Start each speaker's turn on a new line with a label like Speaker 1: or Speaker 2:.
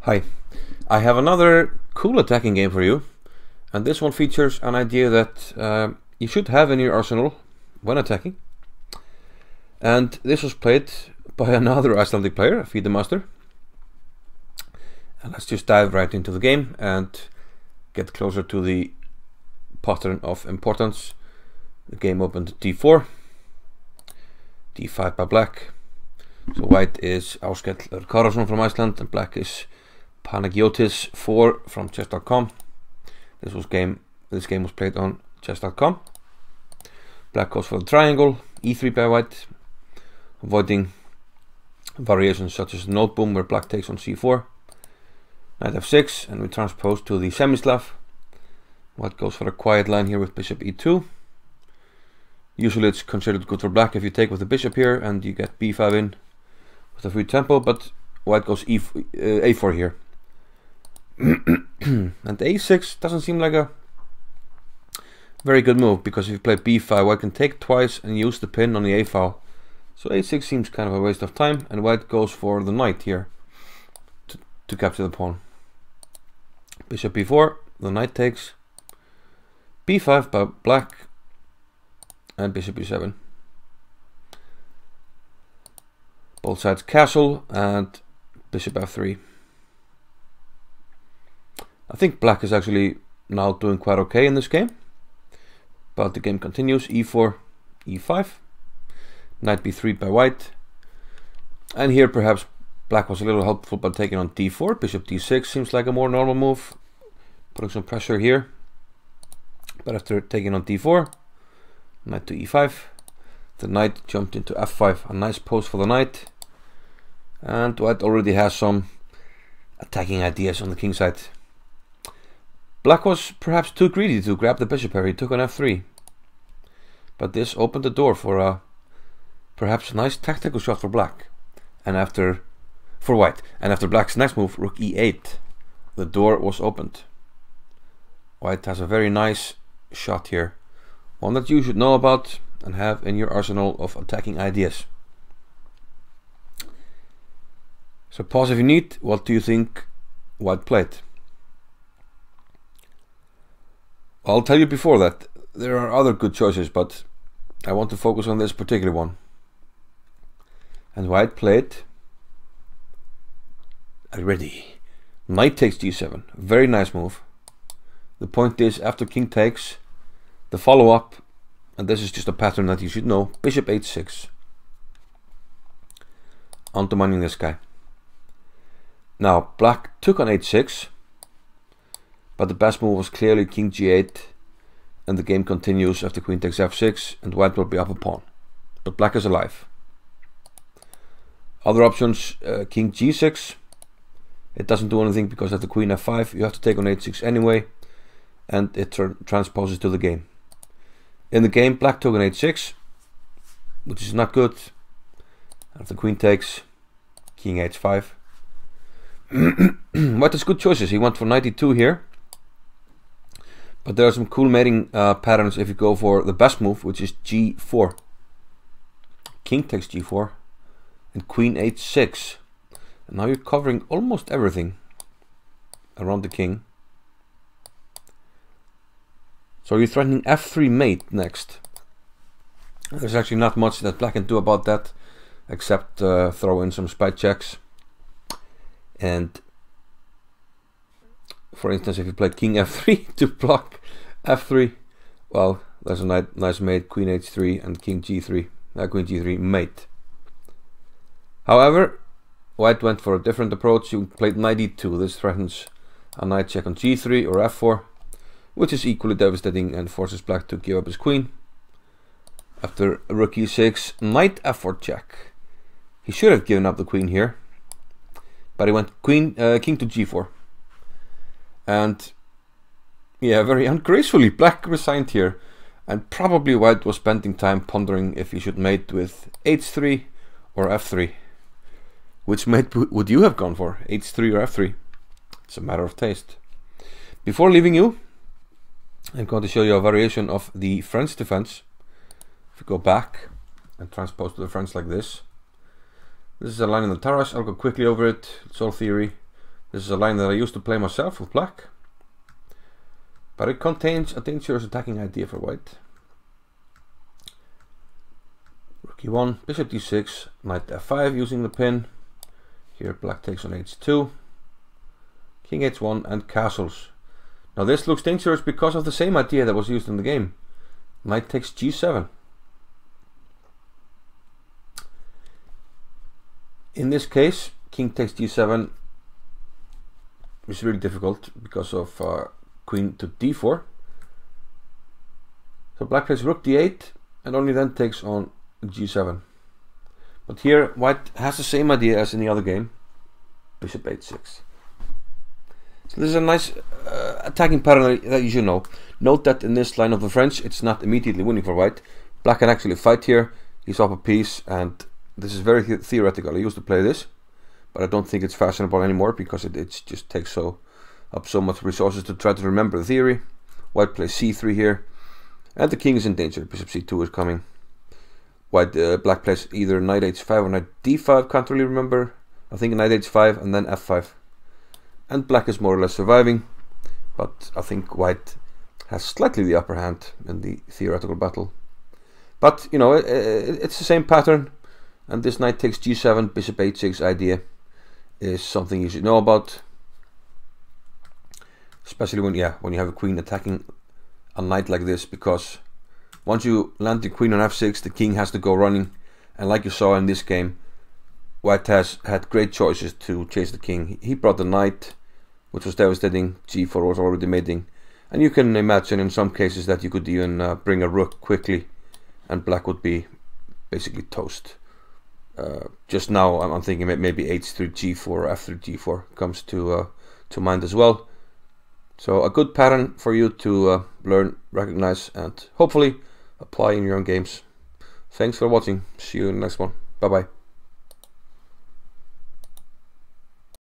Speaker 1: Hi, I have another cool attacking game for you, and this one features an idea that you should have in your arsenal when attacking. And this was played by another Icelandic player, Feed the Master. And let's just dive right into the game and get closer to the pattern of importance. The game opened d4, d5 by black. So white is Áskell Kárason from Iceland, and black is Panagiotis 4 from chess.com. This game was played on chess.com. Black goes for the triangle, e3 by white, avoiding variations such as note boom where black takes on c4. Knight f6, and we transpose to the semi-Slav. White goes for a quiet line here with bishop e2. Usually it's considered good for black if you take with the bishop here and you get b5 in with a free tempo, but white goes a4 here. And a6 doesn't seem like a very good move, because if you play b5, white can take twice and use the pin on the a file. So a6 seems kind of a waste of time, and white goes for the knight here to capture the pawn. Bishop b4, the knight takes, b5 by black, and bishop e7. Both sides castle, and bishop f3. I think black is actually now doing quite okay in this game, but the game continues. e4, e5, knight b3 by white, and here perhaps black was a little helpful by taking on d4. Bishop d6 seems like a more normal move, putting some pressure here. But after taking on d4, knight to e5, the knight jumped into f5, a nice pose for the knight, and white already has some attacking ideas on the king side. Black was perhaps too greedy to grab the bishop here. He took on f3, but this opened the door for a perhaps nice tactical shot for black, and for white. And after black's next move, rook e8, the door was opened. White has a very nice shot here, one that you should know about and have in your arsenal of attacking ideas. So pause if you need. What do you think white played? I'll tell you before that there are other good choices, but I want to focus on this particular one. And white played, ready, knight takes g7, very nice move. The point is, after king takes, the follow-up, and this is just a pattern that you should know, bishop h6, undermining this guy. Now black took on h6, but the best move was clearly king g8, and the game continues after queen takes f6, and white will be up a pawn, but black is alive. Other options, king g6, it doesn't do anything because after queen f5 you have to take on h6 anyway, and it transposes to the game. In the game, black took on h6, which is not good. After queen takes, king h5. White has good choices. He went for knight e2 here, but there are some cool mating patterns if you go for the best move, which is g4. King takes g4 and queen h6, and now you're covering almost everything around the king. So you're threatening f3 mate next. There's actually not much that black can do about that, except throw in some spy checks. And for instance, if you play king f3 to block f3, well, there's a nice mate, queen h3 and king g3, queen g3 mate. However, white went for a different approach. You played knight e2. This threatens a knight check on g3 or f4, which is equally devastating and forces black to give up his queen. After rook e6, knight f4 check. He should have given up the queen here, but he went king to g4. And yeah, very ungracefully, black resigned here, and probably white was spending time pondering if he should mate with h3 or f3. Which mate would you have gone for, h3 or f3? It's a matter of taste. Before leaving you, I'm going to show you a variation of the French defense. If you go back and transpose to the French like this. This is a line in the Taras. I'll go quickly over it. It's all theory. This is a line that I used to play myself with black, but it contains a dangerous attacking idea for white. Rook e1, bishop d6, knight f5 using the pin. Here black takes on h2, king h1 and castles. Now this looks dangerous because of the same idea that was used in the game. Knight takes g7. In this case, king takes g7 is really difficult because of queen to d4. So black plays rook d8 and only then takes on g7. But here white has the same idea as in the other game, bishop h6. So this is a nice attacking pattern that you should know. Note that in this line of the French, it's not immediately winning for white. Black can actually fight here. He's up a piece, and this is very theoretical. I used to play this, but I don't think it's fashionable anymore because it just takes up so much resources to try to remember the theory. White plays c3 here, and the king is in danger. Bishop c2 is coming. Black plays either knight h5 or knight d5. Can't really remember. I think knight h5 and then f5. And black is more or less surviving, but I think white has slightly the upper hand in the theoretical battle. But you know, it's the same pattern. And this knight takes g7, bishop h6 idea is something you should know about, especially when you have a queen attacking a knight like this, because once you land the queen on f6, the king has to go running, and like you saw in this game, white has had great choices to chase the king. He brought the knight, which was devastating. g4 was already mating, and you can imagine in some cases that you could even bring a rook quickly, and black would be basically toast. Just now I'm thinking maybe h3 g4 or f3 g4 comes to mind as well. So a good pattern for you to learn, recognize, and hopefully apply in your own games. Thanks for watching. See you in the next one. Bye bye.